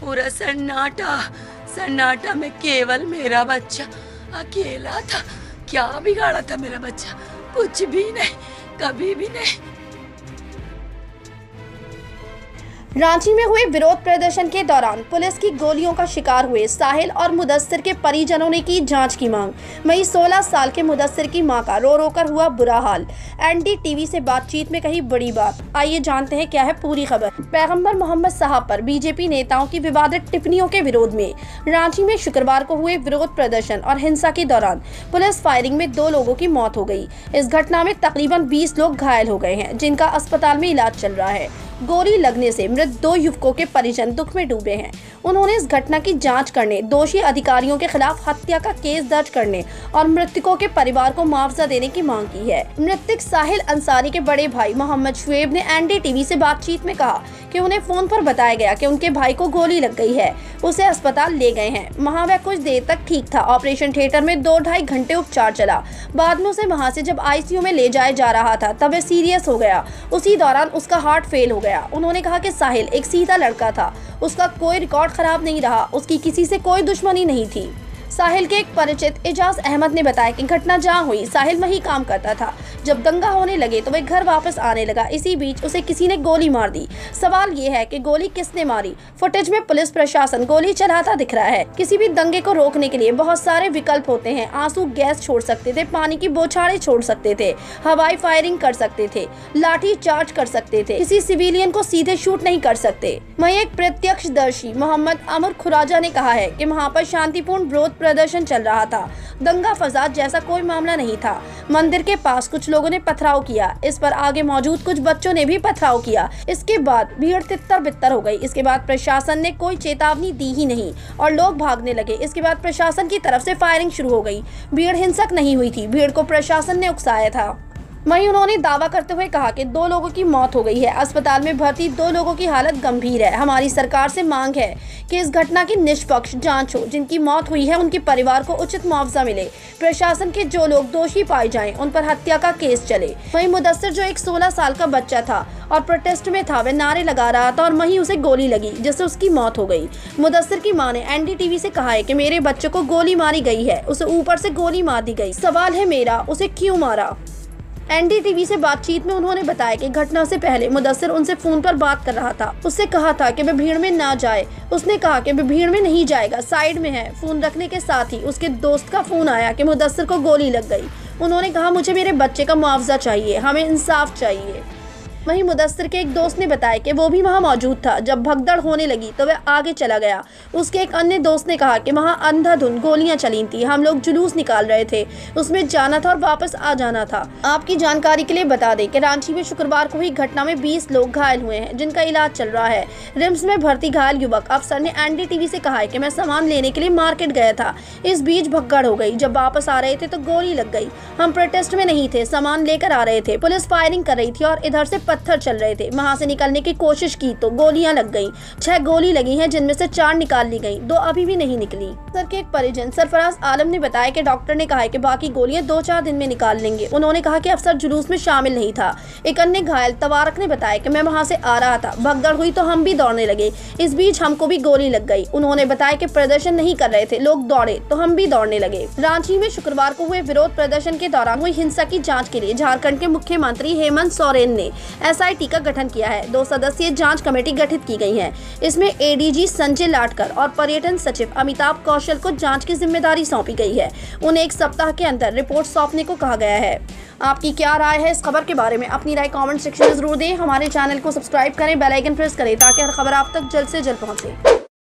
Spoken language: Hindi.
पूरा सन्नाटा सन्नाटा में केवल मेरा बच्चा अकेला था। क्या बिगाड़ा था मेरा बच्चा? कुछ भी नहीं, कभी भी नहीं। रांची में हुए विरोध प्रदर्शन के दौरान पुलिस की गोलियों का शिकार हुए साहिल और मुदस्सिर के परिजनों ने की जांच की मांग। वहीं 16 साल के मुदस्सिर की मां का रो रो कर हुआ बुरा हाल। एनडीटीवी से बातचीत में कही बड़ी बात। आइए जानते हैं क्या है पूरी खबर। पैगंबर मोहम्मद साहब पर बीजेपी नेताओं की विवादित टिप्पणियों के विरोध में रांची में शुक्रवार को हुए विरोध प्रदर्शन और हिंसा के दौरान पुलिस फायरिंग में 2 लोगों की मौत हो गई। इस घटना में तकरीबन 20 लोग घायल हो गए हैं, जिनका अस्पताल में इलाज चल रहा है। गोली लगने से मृत 2 युवकों के परिजन दुख में डूबे हैं। उन्होंने इस घटना की जांच करने, दोषी अधिकारियों के खिलाफ हत्या का केस दर्ज करने और मृतकों के परिवार को मुआवजा देने की मांग की है। मृतक साहिल अंसारी के बड़े भाई मोहम्मद शुएब ने एनडीटीवी से बातचीत में कहा कि उन्हें फोन पर बताया गया कि उनके भाई को गोली लग गई है। उसे अस्पताल ले गए हैं। वहां वह कुछ देर तक ठीक था। ऑपरेशन थिएटर में 2-2.5 घंटे उपचार चला। बाद में उसे वहां से जब आईसीयू में ले जाया जा रहा था तब वह सीरियस हो गया। उसी दौरान उसका हार्ट फेल हो गया। उन्होंने कहा कि साहिल एक सीधा लड़का था, उसका कोई रिकॉर्ड खराब नहीं रहा, उसकी किसी से कोई दुश्मनी नहीं थी। साहिल के एक परिचित एजाज अहमद ने बताया कि घटना जहां हुई साहिल वहीं काम करता था। जब दंगा होने लगे तो वह घर वापस आने लगा। इसी बीच उसे किसी ने गोली मार दी। सवाल ये है कि गोली किसने मारी। फुटेज में पुलिस प्रशासन गोली चलाता दिख रहा है। किसी भी दंगे को रोकने के लिए बहुत सारे विकल्प होते हैं। आंसू गैस छोड़ सकते थे, पानी की बौछारें छोड़ सकते थे, हवाई फायरिंग कर सकते थे, लाठी चार्ज कर सकते थे, किसी सिविलियन को सीधे शूट नहीं कर सकते। वहीं एक प्रत्यक्षदर्शी मोहम्मद अमर खुराजा ने कहा है कि वहाँ पर शांतिपूर्ण विरोध प्रदर्शन चल रहा था। दंगा फसाद जैसा कोई मामला नहीं था। मंदिर के पास कुछ लोगों ने पथराव किया। इस पर आगे मौजूद कुछ बच्चों ने भी पथराव किया। इसके बाद भीड़ तितर बितर हो गई। इसके बाद प्रशासन ने कोई चेतावनी दी ही नहीं और लोग भागने लगे। इसके बाद प्रशासन की तरफ से फायरिंग शुरू हो गई। भीड़ हिंसक नहीं हुई थी, भीड़ को प्रशासन ने उकसाया था। वहीं उन्होंने दावा करते हुए कहा कि 2 लोगों की मौत हो गई है। अस्पताल में भर्ती 2 लोगों की हालत गंभीर है। हमारी सरकार से मांग है कि इस घटना की निष्पक्ष जांच हो। जिनकी मौत हुई है उनके परिवार को उचित मुआवजा मिले। प्रशासन के जो लोग दोषी पाए जाएं उन पर हत्या का केस चले। वहीं मुदस्सिर जो एक 16 साल का बच्चा था और प्रोटेस्ट में था, वह नारे लगा रहा था और वहीं उसे गोली लगी जिससे उसकी मौत हो गई। मुदस्सिर की मां ने एनडीटीवी से कहा है कि मेरे बच्चे को गोली मारी गई है, उसे ऊपर से गोली मार दी गई। सवाल है मेरा, उसे क्यों मारा? एनडीटीवी से बातचीत में उन्होंने बताया कि घटना से पहले मुदस्सिर उनसे फोन पर बात कर रहा था। उससे कहा था कि वह भीड़ में ना जाए। उसने कहा कि वह भीड़ में नहीं जाएगा, साइड में है। फोन रखने के साथ ही उसके दोस्त का फोन आया कि मुदस्सिर को गोली लग गई। उन्होंने कहा मुझे मेरे बच्चे का मुआवजा चाहिए, हमें इंसाफ चाहिए। वहीं मुदस्सिर के एक दोस्त ने बताया कि वो भी वहां मौजूद था। जब भगदड़ होने लगी तो वह आगे चला गया। उसके एक अन्य दोस्त ने कहा कि वहां अंधाधुंध गोलियां चली थी, हम लोग जुलूस निकाल रहे थे, उसमें जाना था और वापस आ जाना था। आपकी जानकारी के लिए बता दें कि रांची में शुक्रवार को हुई घटना में 20 लोग घायल हुए हैं, जिनका इलाज चल रहा है। रिम्स में भर्ती घायल युवक अफसर ने एनडीटीवी से कहा है कि मैं सामान लेने के लिए मार्केट गया था, इस बीच भगदड़ हो गई। जब वापस आ रहे थे तो गोली लग गई। हम प्रोटेस्ट में नहीं थे, सामान लेकर आ रहे थे। पुलिस फायरिंग कर रही थी और इधर से पत्थर चल रहे थे। वहां से निकलने की कोशिश की तो गोलियां लग गईं। 6 गोली लगी हैं, जिनमें से 4 निकाल ली गईं, 2 अभी भी नहीं निकली। सर के एक परिजन सरफराज आलम ने बताया कि डॉक्टर ने कहा है कि बाकी गोलियां 2-4 दिन में निकाल लेंगे। उन्होंने कहा कि अफसर जुलूस में शामिल नहीं था। एक अन्य घायल तवारक ने बताया कि मैं वहां से आ रहा था, भगदड़ हुई तो हम भी दौड़ने लगे, इस बीच हमको भी गोली लग गई। उन्होंने बताया कि प्रदर्शन नहीं कर रहे थे, लोग दौड़े तो हम भी दौड़ने लगे। रांची में शुक्रवार को हुए विरोध प्रदर्शन के दौरान हुई हिंसा की जांच के लिए झारखंड के मुख्यमंत्री हेमंत सोरेन ने SIT का गठन किया है। 2 सदस्यीय जांच कमेटी गठित की गई है। इसमें ADG संजय लाटकर और पर्यटन सचिव अमिताभ कौशल को जांच की जिम्मेदारी सौंपी गई है। उन्हें 1 सप्ताह के अंदर रिपोर्ट सौंपने को कहा गया है। आपकी क्या राय है इस खबर के बारे में? अपनी राय कमेंट सेक्शन में जरूर दें। हमारे चैनल को सब्सक्राइब करें, बेल आइकन प्रेस करें ताकि हर खबर आप तक जल्द से जल्द पहुंचे।